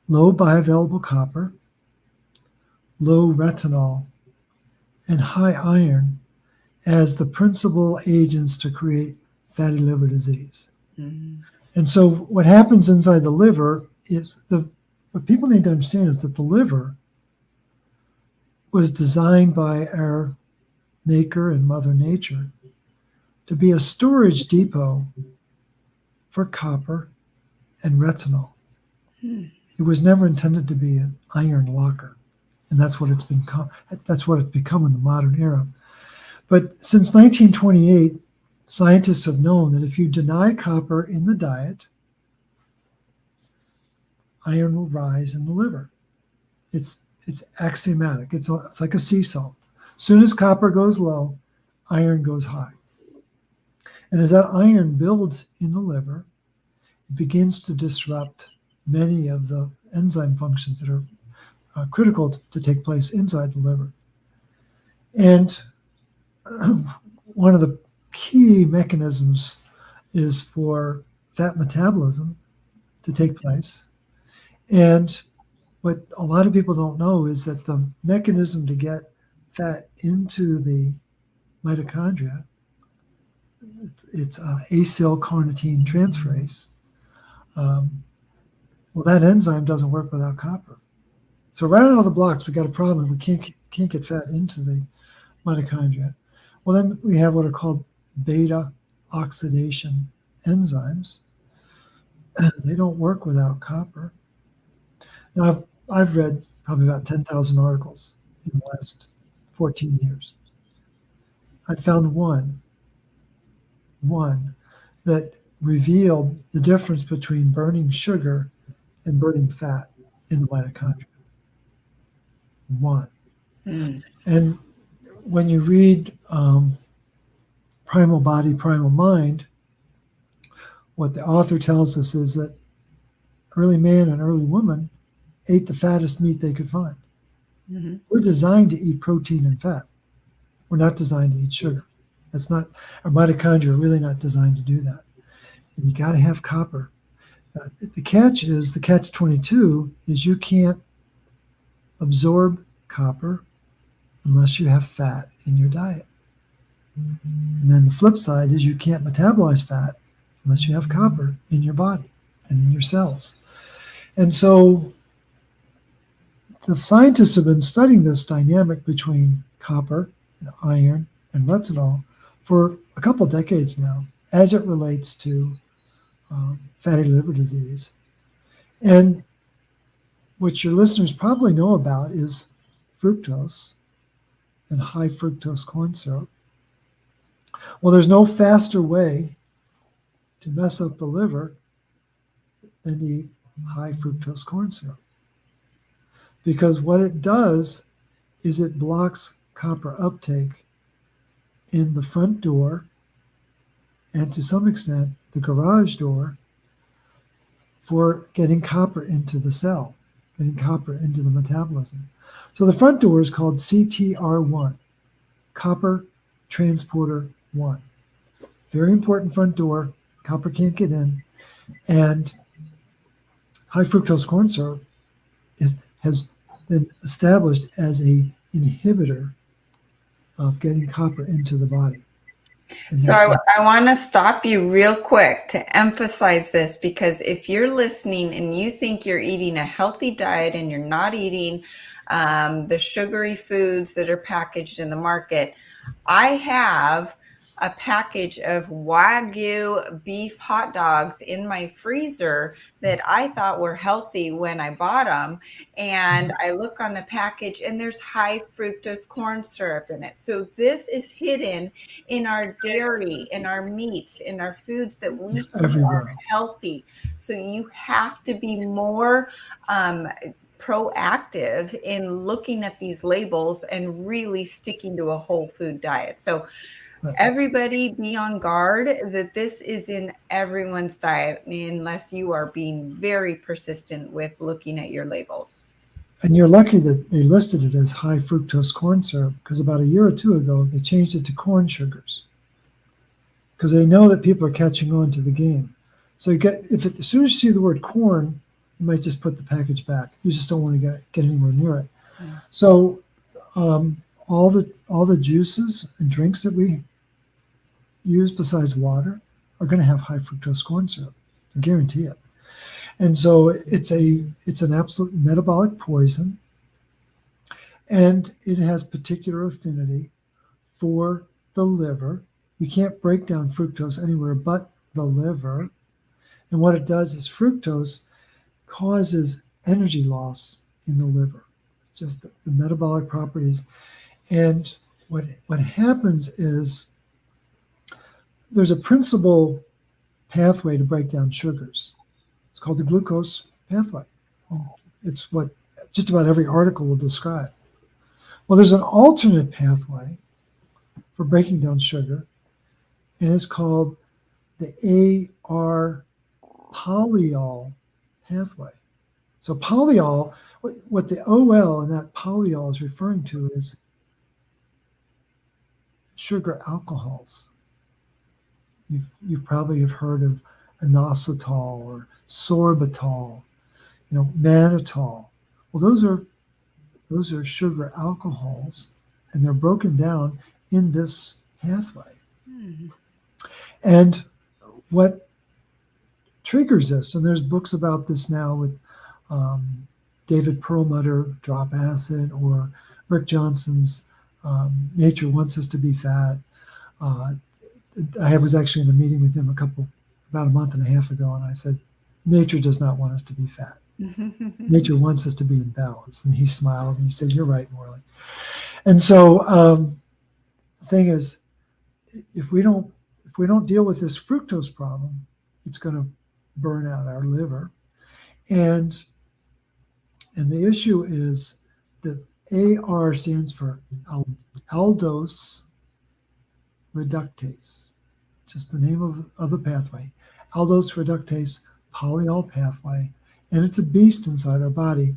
low bioavailable copper, low retinol, and high iron as the principal agents to create fatty liver disease. Mhm. And so what happens inside the liver is what people need to understand is that the liver was designed by our maker and Mother Nature to be a storage depot for copper and retinol. Hmm. It was never intended to be an iron locker, and that's what it's become. That's what it's become in the modern era. But since 1928, scientists have known that if you deny copper in the diet, iron will rise in the liver. It's axiomatic. It's like a seesaw. As soon as copper goes low, iron goes high. And as that iron builds in the liver, it begins to disrupt many of the enzyme functions that are critical to take place inside the liver. And one of the key mechanisms is for fat metabolism to take place. And what a lot of people don't know is that the mechanism to get fat into the mitochondria, it's acylcarnitine transferase. Well, that enzyme doesn't work without copper. So right out of the blocks, we got a problem. We can't get fat into the mitochondria. Well, then we have what are called beta oxidation enzymes. They don't work without copper. Now, I've read probably about 10,000 articles in the last 14 years. I found one that revealed the difference between burning sugar and burning fat in the mitochondria. One. Mm. And when you read Primal Body, Primal Mind, what the author tells us is that early man and early woman ate the fattest meat they could find. Mm-hmm. We're designed to eat protein and fat. We're not designed to eat sugar. That's not, our mitochondria are really not designed to do that. And you got to have copper. The catch 22 is you can't absorb copper unless you have fat in your diet. And then the flip side is you can't metabolize fat unless you have copper in your body and in your cells. And so the scientists have been studying this dynamic between copper and iron and retinol for a couple of decades now as it relates to fatty liver disease. And what your listeners probably know about is fructose and high fructose corn syrup. Well, there's no faster way to mess up the liver than to eat high fructose corn syrup. Because what it does is it blocks copper uptake in the front door and to some extent the garage door for getting copper into the cell, getting copper into the metabolism. So the front door is called CTR1, copper transporter 1. Very important front door, copper can't get in. And high fructose corn syrup has been established as a inhibitor of getting copper into the body. So I want to stop you real quick to emphasize this, because if you're listening and you think you're eating a healthy diet and you're not eating the sugary foods that are packaged in the market, I have a package of Wagyu beef hot dogs in my freezer that I thought were healthy when I bought them. And I look on the package and there's high fructose corn syrup in it. So this is hidden in our dairy, in our meats, in our foods that we think are healthy. So you have to be more proactive in looking at these labels and really sticking to a whole food diet. So everybody be on guard that this is in everyone's diet unless you are being very persistent with looking at your labels. And you're lucky that they listed it as high fructose corn syrup, because about a year or two ago, they changed it to corn sugars because they know that people are catching on to the game. So as soon as you see the word corn, you might just put the package back. You just don't want to get anywhere near it. So all the juices and drinks that we use besides water are going to have high fructose corn syrup. I guarantee it. And so it's an absolute metabolic poison, and it has particular affinity for the liver. You can't break down fructose anywhere but the liver. And what it does is fructose causes energy loss in the liver. It's just the metabolic properties. And what happens is there's a principal pathway to break down sugars. It's called the glucose pathway. It's what just about every article will describe. Well, there's an alternate pathway for breaking down sugar, and it's called the AR polyol pathway. So polyol, what the OL in that polyol is referring to is sugar alcohols. You probably have heard of inositol or sorbitol, mannitol. Well, those are sugar alcohols, and they're broken down in this pathway. Mm-hmm. And what triggers this, and there's books about this now with David Perlmutter, Drop Acid, or Rick Johnson's Nature Wants Us to Be Fat. I was actually in a meeting with him about a month and a half ago, and I said, nature does not want us to be fat. Nature wants us to be in balance. And he smiled and he said, "You're right, Morley." And so the thing is, if we don't deal with this fructose problem, it's going to burn out our liver. And the issue is that AR stands for aldose reductase, just the name of the pathway, aldose reductase polyol pathway, and it's a beast inside our body.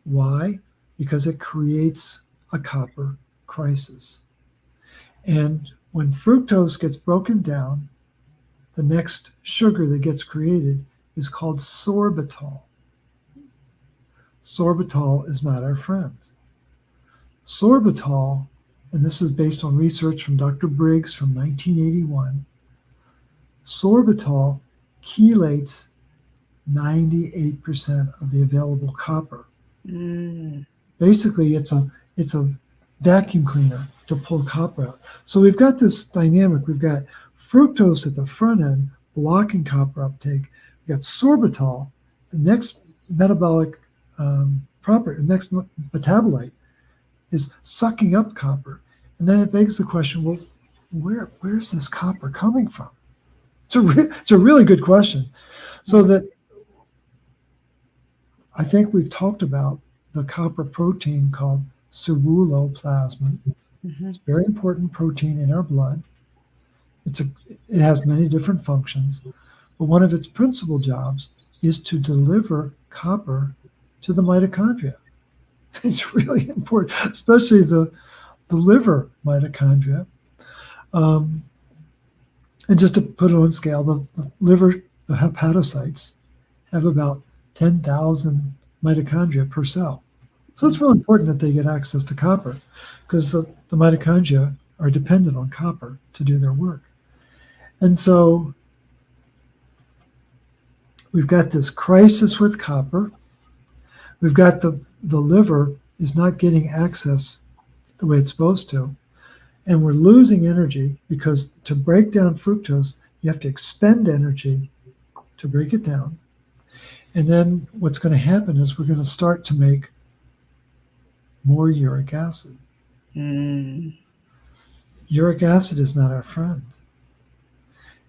Why? Because it creates a copper crisis. And when fructose gets broken down, the next sugar that gets created is called sorbitol. Sorbitol is not our friend. Sorbitol, and this is based on research from Dr. Briggs from 1981, sorbitol chelates 98% of the available copper. Basically, it's a vacuum cleaner to pull copper out. So we've got this dynamic. We've got fructose at the front end blocking copper uptake. We've got sorbitol, the next metabolic property, the next metabolite is sucking up copper. And then it begs the question, well, where's this copper coming from? It's a really good question. So that I think we've talked about the copper protein called ceruloplasmin. Mm-hmm. It's a very important protein in our blood. It has many different functions, but one of its principal jobs is to deliver copper to the mitochondria. It's really important, especially the liver mitochondria. And just to put it on scale, the liver, the hepatocytes, have about 10,000 mitochondria per cell. So it's really important that they get access to copper, because the mitochondria are dependent on copper to do their work. And so we've got this crisis with copper. We've got the liver is not getting access the way it's supposed to. And we're losing energy, because to break down fructose, you have to expend energy to break it down. And then what's going to happen is we're going to start to make more uric acid. Uric acid is not our friend.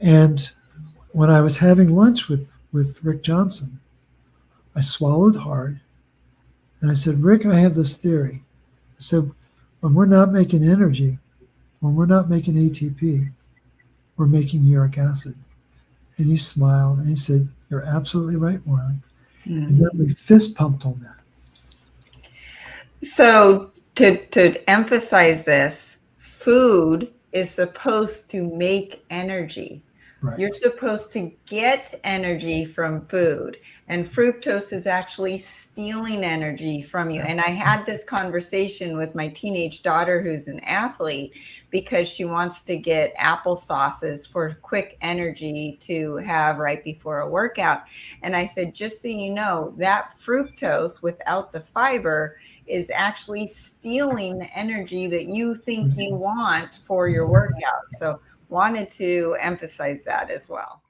And when I was having lunch with Rick Johnson, I swallowed hard, and I said, "Rick, I have this theory." I said, when we're not making energy, when we're not making ATP, we're making uric acid. And he smiled and he said, "You're absolutely right, Morley." And then we fist pumped on that. So to emphasize this, food is supposed to make energy. Right. You're supposed to get energy from food, and fructose is actually stealing energy from you. And I had this conversation with my teenage daughter, who's an athlete, because she wants to get applesauces for quick energy to have right before a workout. And I said, just so you know, that fructose without the fiber is actually stealing the energy that you think you want for your workout. So wanted to emphasize that as well.